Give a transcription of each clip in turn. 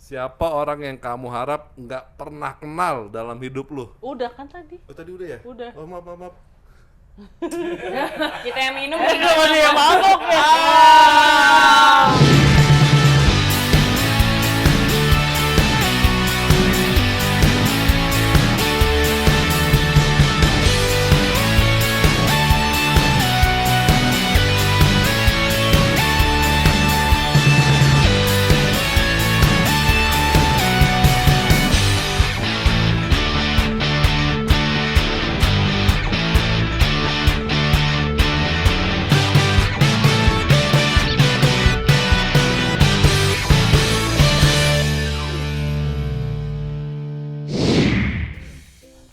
Siapa orang yang kamu harap nggak pernah kenal dalam hidup lu? Udah kan tadi? Oh tadi udah ya? Udah. Oh maaf. Kita yang minum Kenapa dia mabok ya?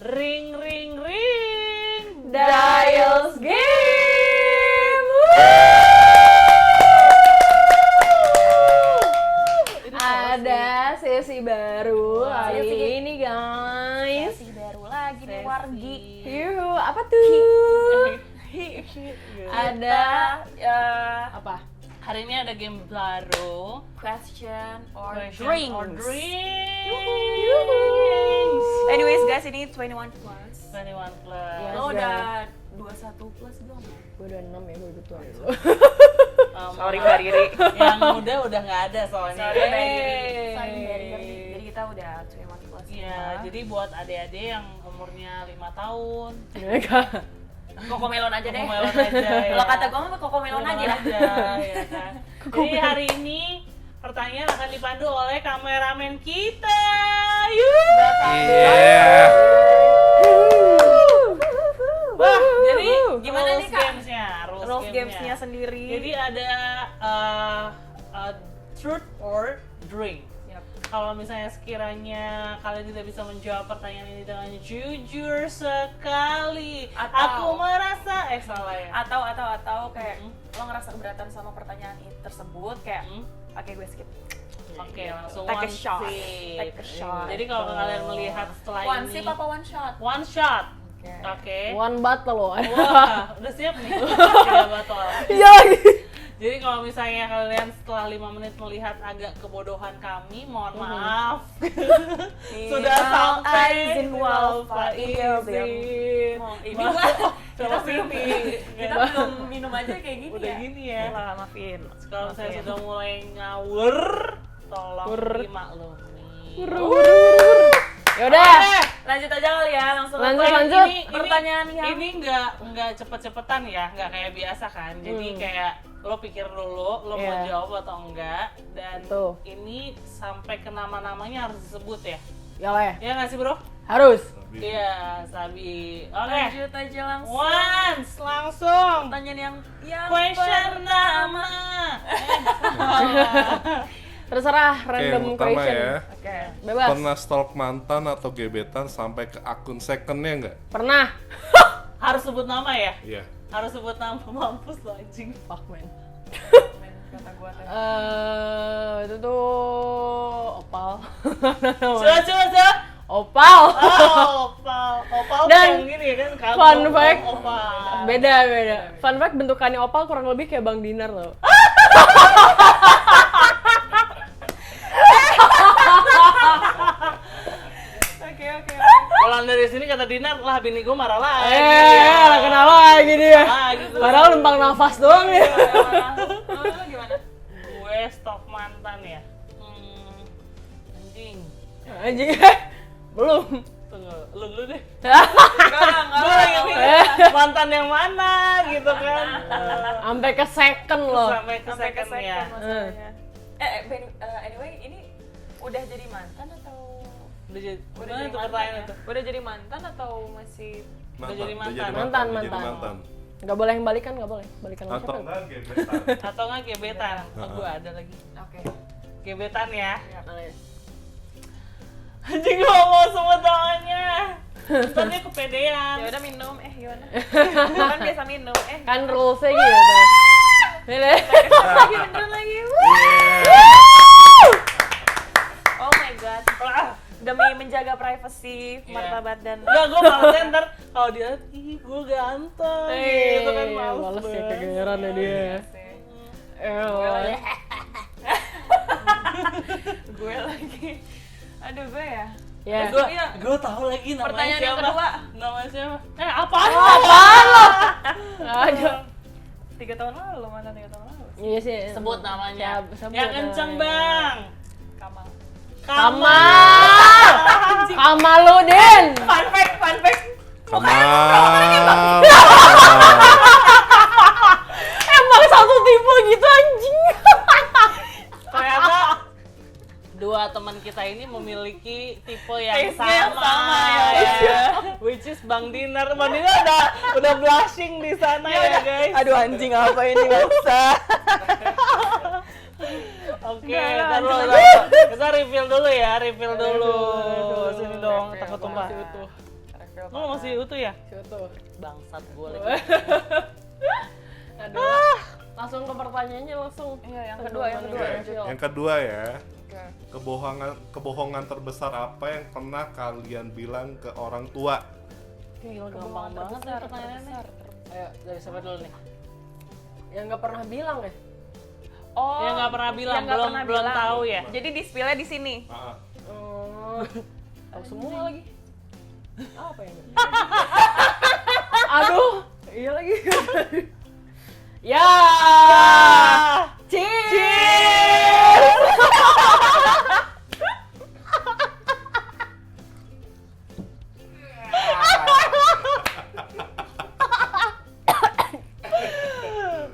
Ring ring ring. Dials Game. Ada sesi baru hari Sesi ini guys. Sesi baru lagi nih wargi. Yuhu, apa tuh? Ada apa? Hari ini ada game baru. Question or Question drinks. or drinks. Anyways guys, ini 21 plus. 21 plus. Yes, Lo guys. udah 21 plus belum? Gue udah 6 ya, gue udah tua dulu. Sorry Mbak Riri. Yang muda udah nggak ada soalnya. Sorry Mbak Riri. Yeay. Sorry Mbak Riri. Jadi kita udah 21 plus. Iya, jadi buat adik-adik yang umurnya 5 tahun. Koko melon aja deh. Koko melon aja, ya. Kalau kata gue mah koko melon aja lah. Ya kan. Jadi hari ini pertanyaan akan dipandu oleh kameramen kita. Iya. Wah, jadi Gimana nih, rules Kak? gamesnya? Rules gamesnya sendiri. Jadi ada truth or drink. Yap. Kalau misalnya sekiranya kalian tidak bisa menjawab pertanyaan ini dengan jujur sekali, Atau- aku merasa salah ya. Atau kayak lo ngerasa keberatan sama pertanyaan tersebut kayak oke gue skip. Oke, langsung Take a one shot. sip. Take a shot. Jadi kalau kalian melihat setelah One ini sip apa one shot? one shot. Oke. Oke. One bottle loh. Wah, udah siap nih. Tiga botol. Iya lagi. Jadi kalau misalnya kalian setelah 5 menit melihat agak kebodohan kami, mohon maaf. Sudah sampai Aizin wal faizin. Oh, ini gua- Coba sini. Kita belum minum aja kayak gini Udah ya. gini ya. Lah, maafin. Kalau saya sudah mulai ngawur, tolong Wur. dimaklumi. Yaudah. Lanjut aja kali ya, langsung Lanjut, ke lanjut. pertanyaan yang Ini nggak cepet-cepetan ya, nggak kayak biasa kan. Jadi kayak lo pikir dulu, lo mau Iya. jawab atau enggak. Dan Tuh. ini sampai ke nama-namanya harus disebut ya. Ya lah ya. Ya nggak sih bro? Harus. Iya, Sabi. Oke. lanjut aja langsung. Once, langsung. Pertanyaan yang Question pertama. Terserah Oke, random yang pertama question. ya. Oke. Bebas. Pernah stalk mantan atau gebetan sampai ke akun secondnya nggak? Pernah. Harus sebut nama ya? Iya. Harus sebut nama, mampus lo anjing. Fuck man. Kata gua teh. Itu tuh opal. Coba. Opal. Oh, opal tuh Dan yang gini ya kan? Kagum, fun fact, opal. beda. Fun fact, bentukannya opal kurang lebih kayak Bang Dinar loh. Oke. Kalau dari sini kata Dinar, lah bini gue marah lagi. Kenapa lagi dia? Ah, gitu. Padahal numpang nafas doang ya. Lo gimana? Gue stok mantan ya. Anjing. Anjing. Belum. Tunggu, lu dulu deh. Enggak. Gue lagi mikir mantan yang mana gitu kan. Sampai ke second loh. Sampai ke Sampai ke second ya. second masalahnya. Anyway, ini udah jadi mantan atau Udah jadi, udah gimana jadi tuh mantan pertanyaan ya? itu? Udah jadi mantan atau masih Udah jadi mantan. Mantan. mantan. Nggak boleh yang balikan, nggak boleh. Balikan sama Atau siapa? enggak gebetan? Atau nggak gebetan? Oh, gue ada lagi. oke? Gebetan ya. Mana ya? Anjing gue mau sebut namanya. Ntar dia kepedean. Ya udah minum, gimana? Gua kan biasa minum, Kan rulesnya gitu. Ini. lagi beneran lagi. Oh my god. Demi menjaga privasi, martabat dan Enggak, gue malesnya ntar kalau dia, ih gue ganteng gitu kan males ya kegeeran ya dia. sih. Eh, Gue lagi. Aduh, gue ya. Ya. Gue tahu lagi namanya Pertanyaan yang siapa. kedua. Namanya siapa? Apaan? Apaan lo? Ada. 3 tahun lalu, mantan 3 tahun lalu. Iya sih. Sebut namanya. Sebut Yang kenceng, Bang. Kamal. Kamal. Kamaludin. Fun fact. Kamal. Emang satu tipe gitu anjing. Ternyata dua teman kita ini memiliki tipe yang Taste-nya yang sama, ya. Which is Bang Dinar. Bang Dinar udah blushing di sana ya, guys. Aduh anjing apa ini bangsa. Oke, taruh. Kita refill dulu ya, refill dulu. Sini dong, takut tumpah. Lu masih utuh ya? Situ. Bangsat gue lagi. Aduh. Langsung ke pertanyaannya langsung. Iya, yang kedua. Yang kedua ya. Kebohongan terbesar apa yang pernah kalian bilang ke orang tua? Gila, gampang banget ya pertanyaannya. Ayo, dari siapa dulu nih? Yang nggak pernah bilang ya? Oh, Yang nggak pernah bilang, yang nggak belum pernah belum bilang. tahu ya. Jadi di spill-nya di sini. Tahu semua lagi. Apa ini? Aduh, iya lagi. Ya. Cheers.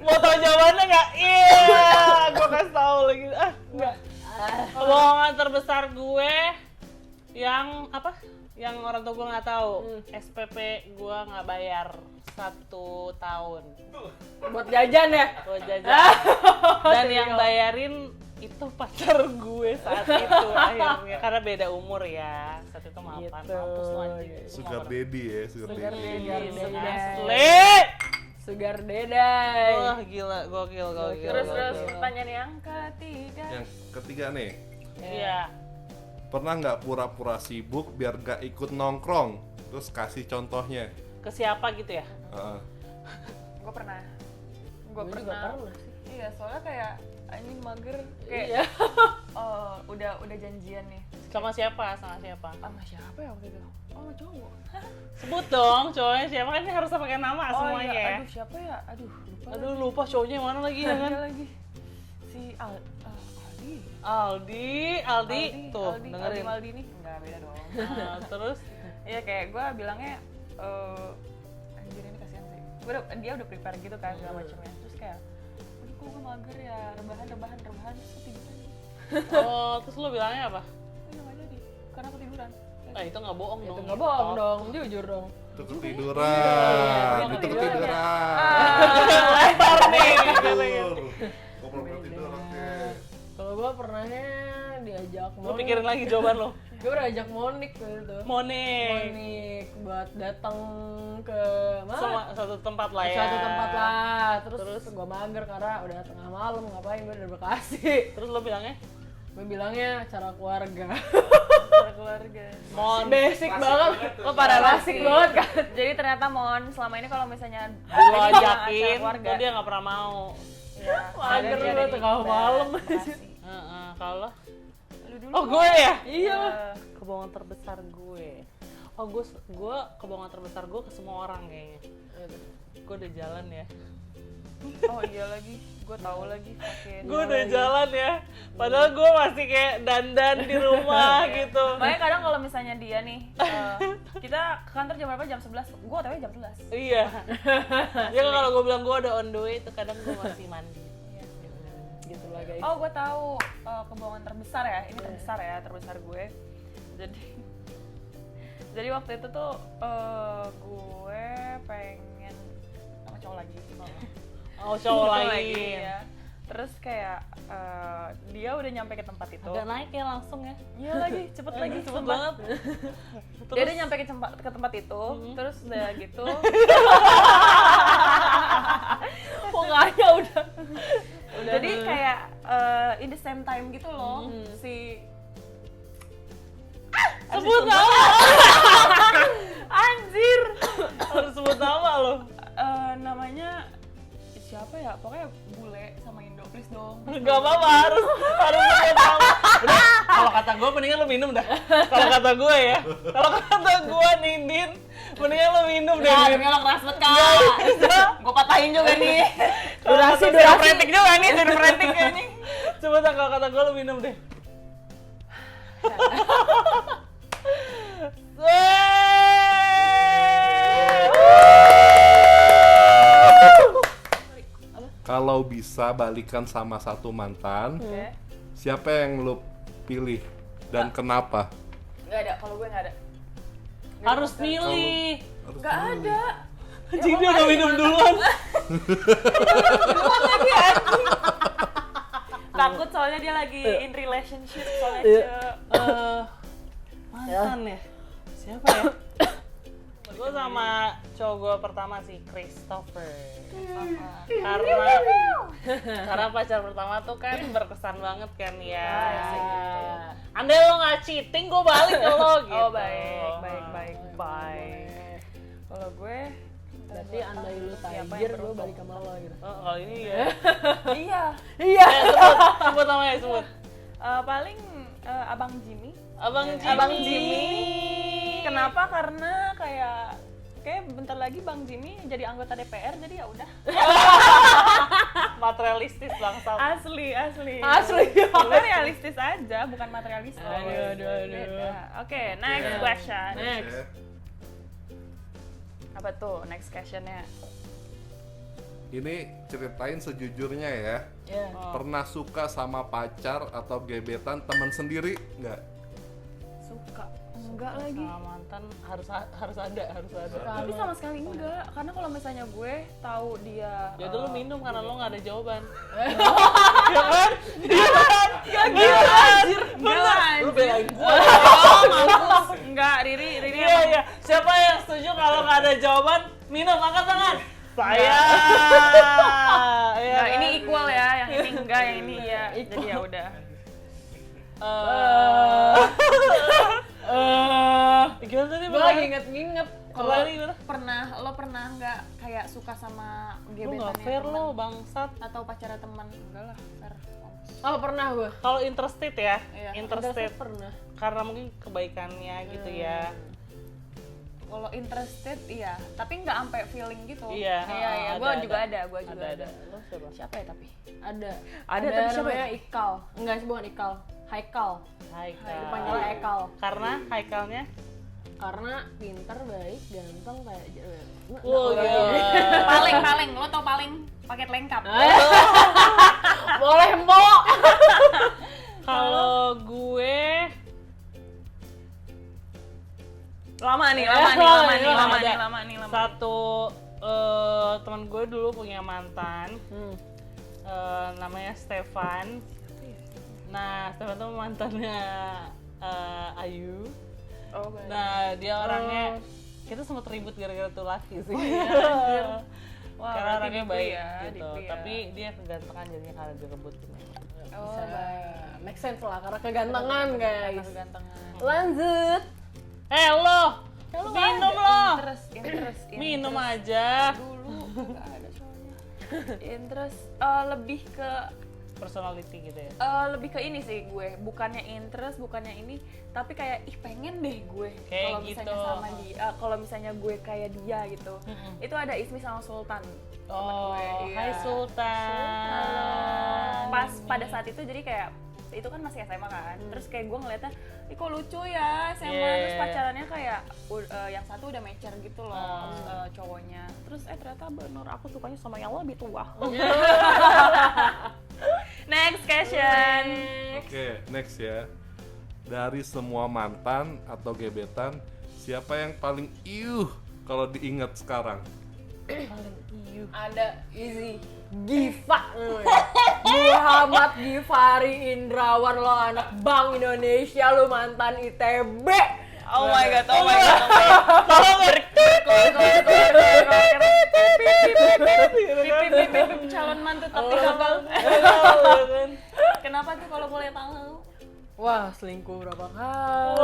Mau tahu jawabannya nggak? Iya, gue kasih tahu lagi. Nggak. Kebohongan terbesar gue yang apa? Yang orang tua gue nggak tahu. SPP gue nggak bayar 1 tahun. Buat jajan ya? Buat jajan. Dan yang bayarin itu pacar gue saat itu akhirnya karena beda umur ya. Saat itu maafan, mampus lu anjing. Sugar daddy ya, sugar daddy. Asli. Sugar Dedai. Wah gila, gokil. Terus pertanyaan yang ketiga. Yang ketiga nih, Iya. pernah nggak pura-pura sibuk biar nggak ikut nongkrong? Terus kasih contohnya. Ke siapa gitu ya? Heeh. Gue pernah. Gue juga pernah sih. Iya, soalnya kayak anjing mager kayak Iya. udah janjian nih. Sama siapa? Sama siapa? Sama siapa ya waktu itu? Oh, sama cowok. Sebut dong cowoknya siapa, kan ini harus pakai nama semuanya iya. ya. Aduh, siapa ya? Lupa. Aduh lupa cowoknya yang mana lagi ya kan? Ada lagi. Si Aldi tuh dengerin. Aldi nih. Enggak, beda dong. Nah, terus Iya, kayak gue bilangnya anjir ini kasihan sih. Dia udah prepare gitu kan segala macamnya. Terus kayak aduh kok gue mager ya, rebahan terus ketiduran. terus lu bilangnya apa? Iya nggak jadi, karena ketiduran. Itu nggak bohong dong. Itu nggak bohong dong, jujur dong. Itu ketiduran. Iya, Itu ketiduran. Lempar nih. Tidur. Kok pura-pura tidur, oke. Kalau gue pernahnya diajak Lu Monik. pikirin lagi jawaban lo. Gue udah ajak Monik gitu. Monik. Buat datang ke mana? Satu tempat lah ya. Suatu tempat lah. Terus gue mager karena udah tengah malam, ngapain gue dari Bekasi. Terus lo bilangnya? Gue bilangnya acara keluarga. Keluarga. Basic banget. Lo pada basic banget kan. Jadi ternyata Mon selama ini kalau misalnya Lo acara ajakin, keluarga, tuh dia nggak pernah mau. ya, Mager dia lu ada di tengah malam. Bekasi. Kalau Lu dulu. oh gue ya? Iya. Kebohongan terbesar gue. Gue kebohongan terbesar gue ke semua orang kayaknya. Gue udah jalan ya. Oh iya lagi, gue tahu lagi. Gue udah jalan ya. Padahal gue masih kayak dandan di rumah gitu. Makanya kadang kalau misalnya dia nih, kita ke kantor jam berapa? Jam 11. Gue otw jam 11. Iya. Ya kalau gue bilang gue udah on the way, itu kadang gue masih mandi. Gitu lah guys. Oh, gue tahu kebohongan terbesar ya. Ini terbesar gue. Jadi waktu itu tuh gue pengen sama cowok lagi. Oh, cowok lain. Ya. Terus kayak dia udah nyampe ke tempat itu. Agak naik ya langsung ya. Iya lagi, cepet lagi, Cepet banget. Dia udah nyampe ke tempat itu, terus udah gitu. Pokoknya udah. Jadi kayak in the same time gitu loh, si Sebut nama. anjir. Harus sebut nama lo. Namanya siapa ya? Pokoknya bule sama Indo, please dong. Gak apa-apa, harus sebut nama. Udah, kalau kata gue mendingan lu minum dah. Kalau kata gue ya. Kalau kata gue Nindin, mendingan lu minum deh. Ya, Din. demi lo keras banget Kak. Gue patahin juga nih. Durasi. Frenetik juga nih, jadi frenetik kayak ini. Coba dah kalau kata gue lu minum deh. Kalau bisa balikan sama satu mantan, Oke. siapa yang lu pilih dan kenapa? Nggak ada, kalau gue nggak ada. Harus milih. Harus Nggak pilih. ada. Anjing dia udah minum duluan. Takut soalnya dia lagi in relationship soalnya. Mantan ya? Siapa ya? Gue sama cowok gue pertama sih, Christopher. Karena pacar pertama tuh kan berkesan banget kan ya. Andai lo nggak cheating, gue balik ke lo gitu. Oh baik. Kalau gue Berarti andai lu siapa yang tajir, gue beruntung? balik sama lo gitu. Oh, kalau ini ya. Iya. Iya. Sebut namanya, sebut. Paling Abang Jimmy. Abang Jimmy. Kenapa? Karena kayak bentar lagi Bang Jimmy jadi anggota DPR, jadi ya udah. Materialistis bangsa. Asli. Iya. Realistis aja, bukan materialistis. Aduh. Beda. Oke, next question. Next. Apa tuh next questionnya? Ini ceritain sejujurnya ya. Ya. Pernah suka sama pacar atau gebetan teman sendiri nggak? Suka? Enggak lagi. Sama mantan harus ada. Tapi sama sekali enggak, karena kalau misalnya gue tahu dia Ya dulu minum karena lo nggak ada jawaban. Gak gitu anjir. Lu belain gue. Enggak, Riri Iya. Siapa yang setuju kalau nggak ada jawaban? Minum, angkat tangan. Saya. Iya, Nah, kan? ini equal ya, yang ini enggak, yang ini iya. Jadi ya udah. Gimana tadi? Gue lagi inget-inget. Lo pernah nggak kayak suka sama Lu nggak gebetannya fair teman lo, bangsat. atau pacarnya teman? Enggak lah, fair. Oh pernah gue. Kalau interested ya, Iya. interested Pernah. karena mungkin kebaikannya gitu ya. Kalau interested iya, tapi nggak sampai feeling gitu. Iya. Iya. Gue juga ada, gue juga ada. Lo siapa? Siapa ya tapi? Ada. Ada, tapi siapa namanya ya? Ikal. Enggak sih, bukan Ikal. Haikal. Haikal. Dipanggilnya Ekal. Karena Haikalnya? Karena pintar, baik, ganteng kayak Wow, gila. Paling, lo tau paling paket lengkap. Boleh, Mbok. Kalau gue Lama nih. satu teman gue dulu punya mantan, namanya Stefan. Nah, Stefan tuh mantannya Ayu. Oh, baik. Nah, dia orangnya kita sempat ribut gara-gara tuh laki sih. Wah, Karena berarti orangnya deeply baik ya, gitu. deeply ya. Tapi dia kegantengan jadinya karena direbut gitu. Oh, baik. Make sense lah, karena kegantengan Karena guys. kegantengan. Lanjut. Lo, minum lo. Interest. Minum aja. Dulu nggak ada soalnya. Interest lebih ke Personality gitu ya. lebih ke ini sih gue, bukannya interest, bukannya ini, tapi kayak pengen deh gue Kayak kalau misalnya gitu. sama dia, kalau misalnya gue kayak dia gitu. Itu ada Ismi sama Sultan. Oh, gue, iya. hai Sultan. Pas pada saat itu jadi kayak itu kan masih SMA kan, terus kayak gue ngeliatnya, ih kok lucu ya SMA, Yeah. terus pacarannya kayak yang satu udah mature gitu loh cowoknya, terus ternyata bener aku sukanya sama yang lebih tua. Next question. Oke, next ya. Dari semua mantan atau gebetan, siapa yang paling kalau diingat sekarang? Ada Easy Giva Muhammad Gifari Indrawan, lo anak Bank Indonesia, lo mantan ITB. Oh my god. Calon mantu tapi gagal. Kenapa tuh kalau boleh tahu? Wah, selingkuh berapa kali?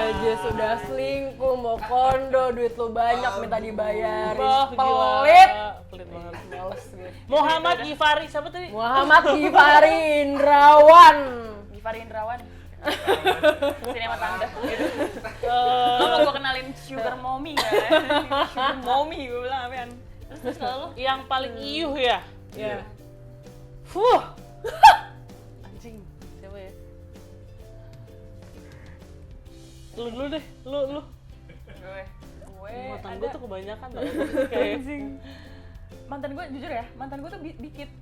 Aja sudah selingkuh, mau kondo, duit lu banyak, minta dibayarin. Pelit. Pelit banget. Males gue. Muhammad Gifari, siapa tadi? Muhammad Gifari Indrawan. Givari Indrawan. Sinema tanda gitu. Lo mau gue kenalin Sugar Mommy kan? Sugar Mommy gue bilang apaan? Terus kalau lo Yang paling iuh ya? Iya. Anjing, siapa ya? Lu dulu deh, lu. gue Mantan ada gue tuh kebanyakan tau. Kayak anjing. Mantan gue jujur ya, mantan gue tuh dikit.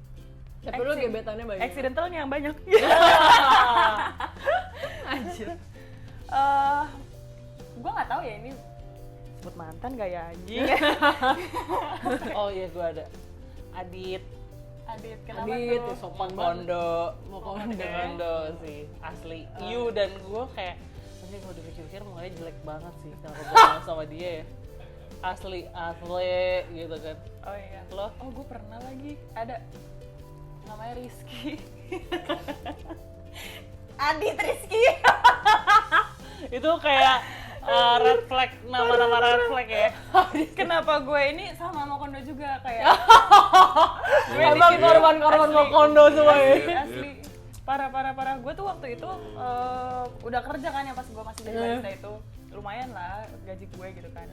Tapi lu gebetannya banyak. Accidentalnya yang banyak. Anjir. Gue nggak tahu ya ini sebut mantan gak ya anjing. Oh iya, gue ada. Adit Kenapa Adit, tuh? sopan banget. Mau Kondo. kondo sih, asli. Iu dan gue kayak, nanti kalau dipikir-pikir mukanya jelek banget sih kalau gue ngomong sama dia ya. Asli gitu kan. Oh iya. Lo? Oh gue pernah lagi ada namanya Rizky. Adit Rizky. Itu kayak red flag, nama-nama red flag ya. Kenapa gue ini sama Mokondo juga kayak Emang korban-korban mau kondo semua ya. asli parah. Gue tuh waktu itu udah kerja kan ya pas gue masih jadi barista itu lumayan lah gaji gue gitu kan.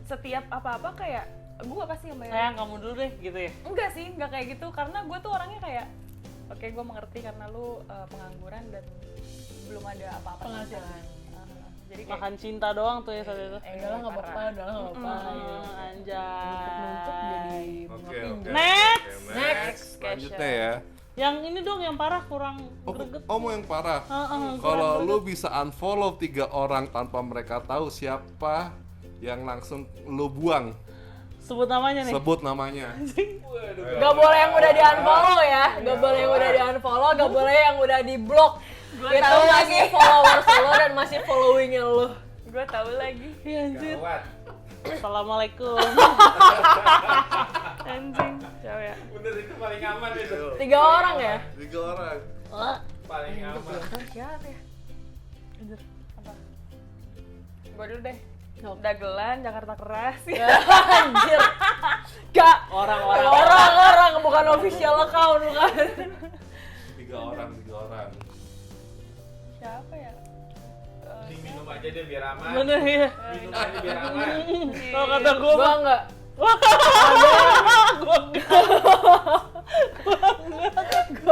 Setiap apa-apa kayak gue pasti yang bayar. Sayang kamu dulu deh gitu ya. Enggak sih, enggak kayak gitu karena gue tuh orangnya kayak oke, gue mengerti karena lu pengangguran dan belum ada apa-apa Penghasilan. jadi kayak Makan cinta doang tuh ya saat itu. Udah lah nggak apa-apa, udah lah nggak apa-apa. Anjay. Numpuk jadi Oke. Next. Next. Selanjutnya ya. Yang ini dong yang parah kurang Oh, greget. mau yang parah. Kurang Kalau greget. lu bisa unfollow 3 orang tanpa mereka tahu siapa yang langsung lu buang, Sebut namanya nih. sebut namanya. Gak boleh yang udah di unfollow ya, gak boleh yang udah di unfollow, gak boleh yang udah di block. Itu tahu masih followers lo dan masih followingin lo. gue tahu lagi Iya anjir. Assalamualaikum. anjing cewek ya. Bener itu paling aman itu. 3 orang ya? 3 orang. Paling aman. Siapa ya? Apa? Gue dulu deh. Dagelan Jakarta Keras. Anjir. Gak. Orang-orang. Orang-orang bukan official account bukan. 3 orang. Siapa ya? Mending minum aja deh biar aman. Bener ya. Minum aja biar aman. Kalau kata gue Gua enggak. Gua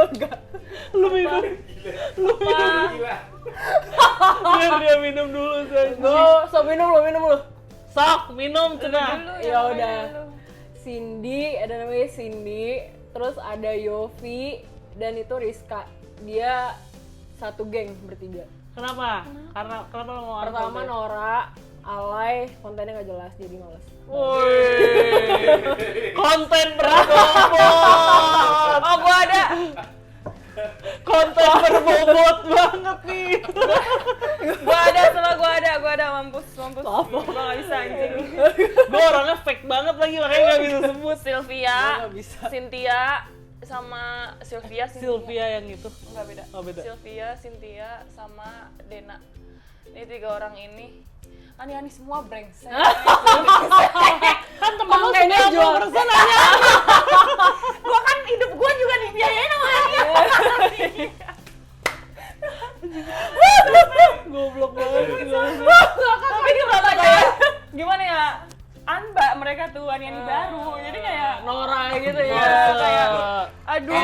enggak. lu minum. Gila. Biar dia minum dulu saya. So minum lu. Sok minum cenah. Ya udah. Cindy, ada namanya Cindy, terus ada Yofi dan itu Rizka. Dia satu geng bertiga. Kenapa? Karena kenapa lo mau Pertama unfollow dia? Nora, alay, kontennya nggak jelas jadi males. Woi. Konten berbobot. Oh, gue ada. Konten berbobot banget nih. Gue ada mampus. Gue gak bisa anjing. Gue orangnya fake banget lagi makanya gak bisa sebut. Sylvia, Gua nggak bisa. Cynthia, sama Sylvia. Sylvia yang itu. Enggak beda. Oh, beda. Sylvia, Cynthia, sama Dena. Ini 3 orang ini ani-ani semua brengsek. Kan temen lo Makanya 90% aja. Gua kan hidup gua juga dibiayain sama dia. Goblok banget. Tapi gimana ya? Gimana ya? Anba mereka tuh ani-ani baru. Jadi kayak Nora gitu ya. kayak aduh.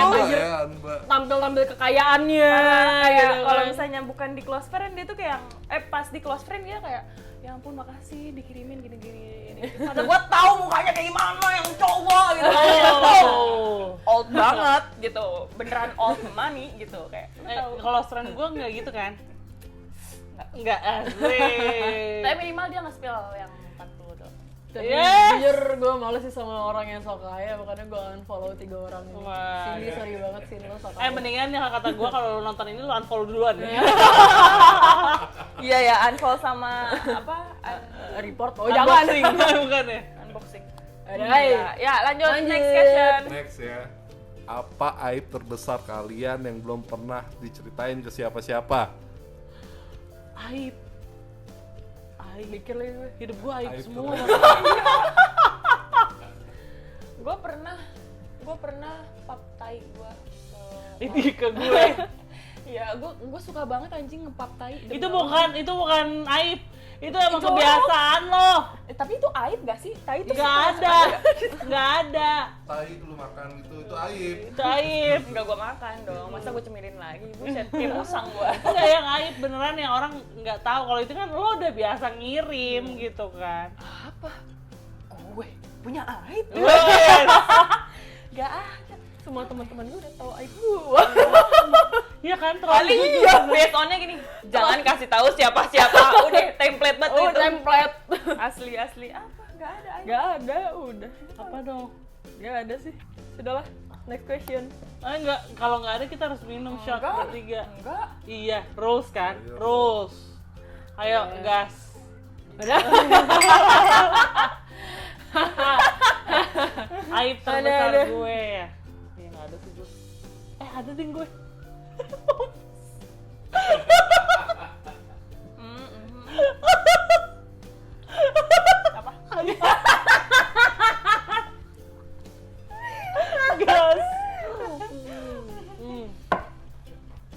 Mbak. Tampil-tampil kekayaannya. Kayak gitu kalau kan. misalnya bukan di close friend dia tuh kayak pas di close friend dia kayak ya ampun makasih dikirimin gini. Padahal gua tahu mukanya kayak gimana yang cowok gitu. Old banget gitu. Beneran old money gitu kayak. lu tahu. Kalau friend gue nggak gitu kan? Nggak asik. Tapi minimal dia nge-spill yang 40 doang. Tapi Yes. jujur gue males sih sama orang yang sok kaya, makanya gue unfollow 3 orang ini. Wah, Cindy iya. sorry banget sih lo sok kaya. Mendingan yang kata gue kalau lu nonton ini lu unfollow duluan ya. Iya ya, unfollow sama apa? Report. Oh jangan. Unboxing, bukan ya? Unboxing. Ada Ya, lanjut next question. Next ya. Apa aib terbesar kalian yang belum pernah diceritain ke siapa-siapa? Aib. Mikir lagi gue. Hidup gue aib Aib semua. Gue pernah pap tai gue. Ini ke gue. Ya, gue suka banget anjing ngepap tai. Itu bukan aib. Itu emang Jorok. kebiasaan lo. Tapi itu aib gak sih? Tai itu Nggak ada. Nggak ada. Tai lu makan gitu, itu aib. Itu aib. Enggak gue makan dong. Masa gue cemilin lagi? Buset, kayak musang gue. Enggak yang aib beneran yang orang nggak tahu kalau itu kan lo udah biasa ngirim gitu kan. Apa? Gue punya aib? Wes. Gak ada. Semua teman-teman gue udah tahu aib gue. Iya kan terlalu Iya, based on-nya gini. Jangan kasih tahu siapa-siapa. Udah template banget Oh, itu. template. Asli apa? Gak ada aib. Gak ada, udah. apa dong? Gak ada sih. Sudahlah. Next question. Enggak, kalau nggak ada kita harus minum shot Enggak. bertiga. Enggak. Iya, rules kan? Iya. Rules. Ayo, gas. Aib terbesar Ada. gue ya. Iya nggak ada sih gue. Ada ding gue. Apa? Gas.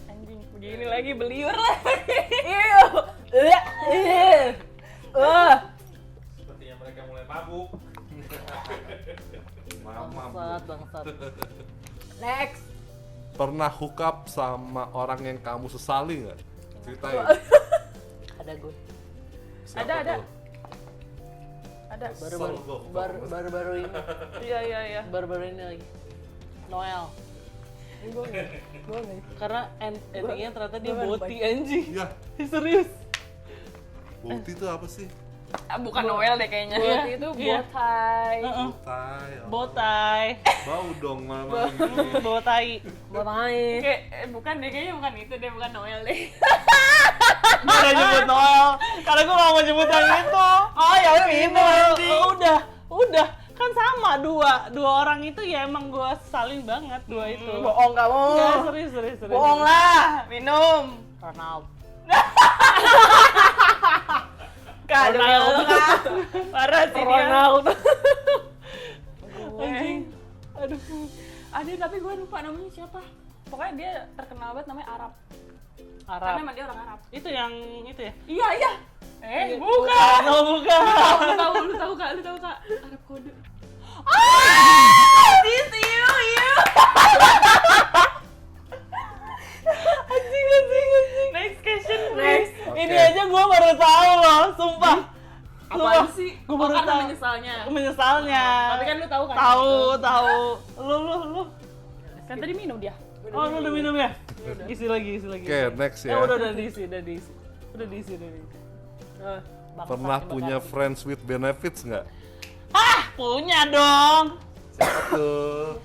Anjing, begini lagi beliur lagi. Sepertinya mereka mulai mabuk. Mama. Bangsat. Next. Pernah hook up sama orang yang kamu sesali nggak? Ceritain. Ada gue. Siapa Ada. tuh? Ada. Kesel gua. Baru-baru ini. Iya. Baru-baru ini lagi. Noel. Gue enggak. Karena endingnya ternyata dia gua boti anjing. Iya, Serius. bukti itu apa sih? Bukan Noel deh kayaknya. Iya. Berarti itu Iya. botai. Botai. oh. Botai. Bau dong malam-malam gini. Botai. Botai. Kayak bukan deh, kayaknya bukan itu deh, bukan Noel deh. Gue udah nyebut Noel. Karena gue gak mau nyebut yang itu. Oh ya udah Udah. Kan sama dua orang itu ya emang gue salin banget dua itu. Bohong kamu. Nggak, serius. Bohong lah, minum. Ronaldo. Kak, Ronaldo. parah sih dia. Ronaldo. Anjing. Aduh. Ada tapi gue lupa namanya siapa. Pokoknya dia terkenal banget namanya Arab. Karena Arab. emang dia orang Arab. Itu yang itu ya? Iya. Bukan. Oh, bukan. Lu tahu kak. Arab kode. This you. Anjing. Next question. Ini aja gue baru tahu loh, sumpah. Apaan sih? Gue baru karena tahu. menyesalnya. Menyesalnya. Tapi kan lu tahu kan? Tahu. Lu. Kan tadi minum dia. Oh, lu udah minum ya? Isi lagi. Oke, next ya. Udah diisi. Udah diisi. Bangsat Pernah nih punya bakal. friends with benefits nggak? Punya dong. Siapa tuh?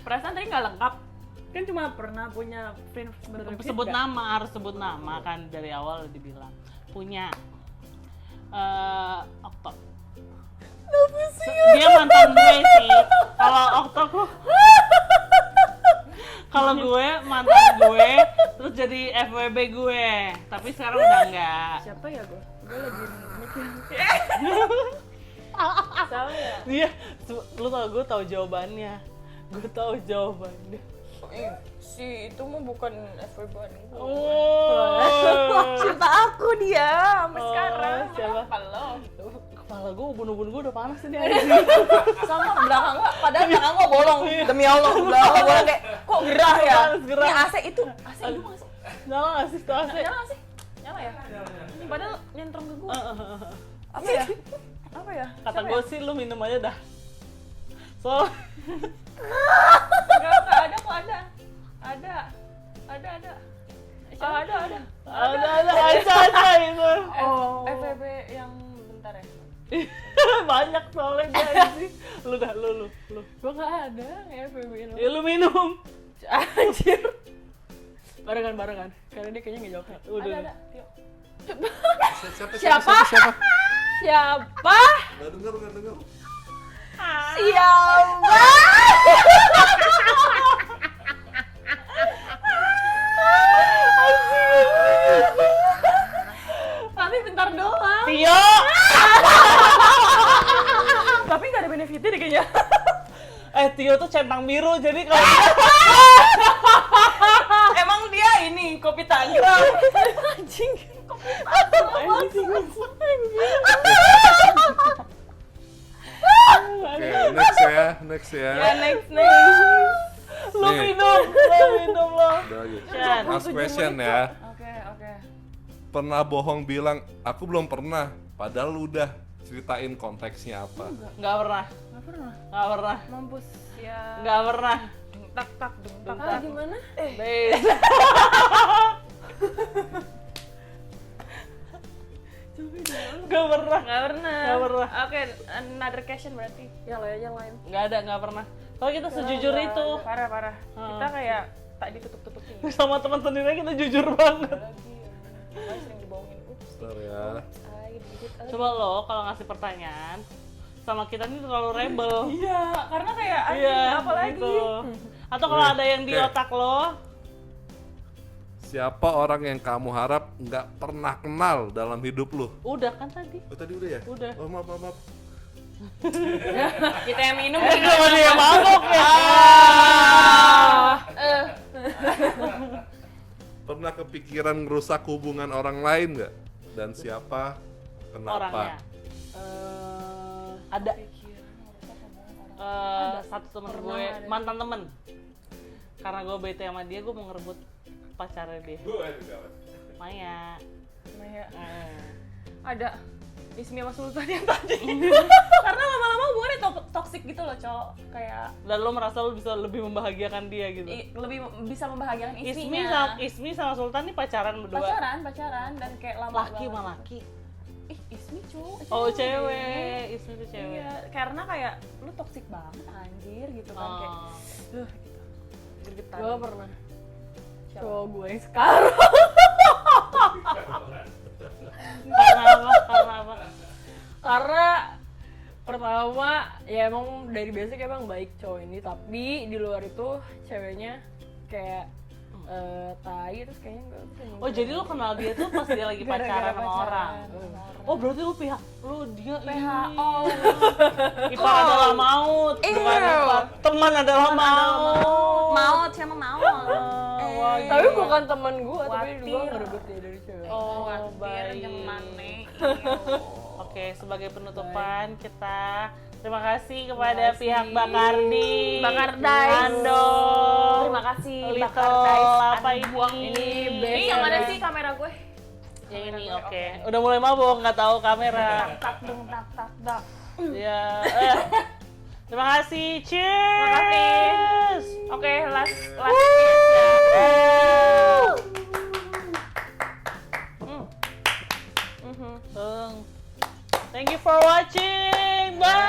Perasaan tadi nggak lengkap. Kan cuma pernah punya friend benefit. Sebut nama, harus sebut nama kan dari awal udah dibilang. Punya. Okto. Dia mantan gue sih. Kalau Okto kok kalau gue mantan gue terus jadi FWB gue, tapi sekarang udah enggak. Siapa ya gue? Gue lagi mikir. Salah ya? Dia, lu tau gue tahu jawabannya. Si itu mah bukan FWB gue. Oh. Cinta aku dia sampai Oh, sekarang. siapa? Halo. Kepala gue, bunuh-bunuh gue udah panas ini anjing. Sama belakang gua, padahal belakang gua bolong. Demi Allah, belakang gua bolong kayak kok gerah ya? Panas, gerah. Ini AC itu, AC itu masih. Nyala gak sih tuh AC? Nyala nggak sih? Nyala ya? Padahal nyentrong ke gua. Apa ya? Apa ya? Kata Siapa gue ya? sih lu minum aja dah. Soal Enggak ada kok ada. Ada. Ada itu. Oh. FVB yang bentar ya. Banyak soalnya dia anjing. Lu dah, lu. Gua nggak ada FVB ini. Ya lu minum. Anjir. Barengan. Karena dia kayaknya nggak jawab. Udah. Ada. Yuk. Siapa? Siapa? Nggak denger. Siapa? Tapi bentar doang. Tio. Tapi nggak ada benefitnya deh kayaknya. Tio tuh centang biru jadi kalau Emang kopi Tangerang. Anjing. Oke, next ya. Ya next. Lu Nih. minum lo. Udah aja. Chan. Last question ya. Oke. Pernah bohong bilang aku belum pernah, padahal lu udah ceritain konteksnya apa? Nggak pernah. Nggak pernah. Mampus ya. Nggak pernah. Dung tak tak. Ah, gimana? Bes. Nggak pernah. Nggak pernah. Nggak pernah. Oke, another question berarti. Yang lain. Nggak pernah. Soalnya kita sejujur itu. Parah. Kita kayak tak ditutup-tutupin. Sama teman sendiri kita jujur banget. Lagi sering dibohongin. Bentar ya. Coba lo kalau ngasih pertanyaan sama kita ini terlalu rebel. Iya, karena kayak Iya, apa lagi? gitu. Atau kalau ada yang di Oke. otak lo, Siapa orang yang kamu harap nggak pernah kenal dalam hidup lu? udah kan tadi. Oh tadi udah ya? Udah. Oh maaf. Kita yang minum Sama dia mabok ya. Pernah kepikiran ngerusak hubungan orang lain nggak? Dan siapa? Kenapa? Orangnya. Ada. Satu temen gue, mantan temen. Karena gue bete sama dia, gue mau ngerebut pacarnya dia. Maya. Maya. Eh. Ada Ismi sama Sultan yang tadi. Karena lama-lama hubungannya toxic gitu loh, Cok. Kayak Dan lo merasa lo bisa lebih membahagiakan dia gitu. lebih bisa membahagiakan Ismi istrinya. Ismi sama Sultan nih pacaran berdua. Pacaran dan kayak lama Laki banget. sama laki. Ih, Ismi cowok. Oh cewek, Ismi tuh cewek. Iya, karena kayak lu toxic banget anjir gitu kan kayak Oh. gitu. Gergetan. Gue pernah. Cowok gue yang sekarang. Karena apa? Karena pertama ya emang dari basic emang baik cowok ini, tapi di luar itu ceweknya kayak tai terus kayaknya enggak. Oh jadi lu kenal dia tuh pas dia lagi pacaran sama orang. Oh berarti lu pihak lu dia PHO. Ipar adalah maut, bukan ipar. Teman adalah maut. Maut sama maut. Wah, Tapi gila. bukan teman gue, tapi gue Khawatir. ngerebut dia dari cewek. Oh Biar baik. gimana? Oke sebagai penutupan kita terima kasih kepada pihak Bakardi, Bakardais. Ando. Terima kasih Little Bakardais. apa ini? Ini yang mana sih kamera gue? Yang ini oke. Udah mulai mabuk nggak tahu kamera. Tak dong tak. Ya. Terima kasih. Cheers. Terima kasih. Oke, last Thank you for watching. Bye.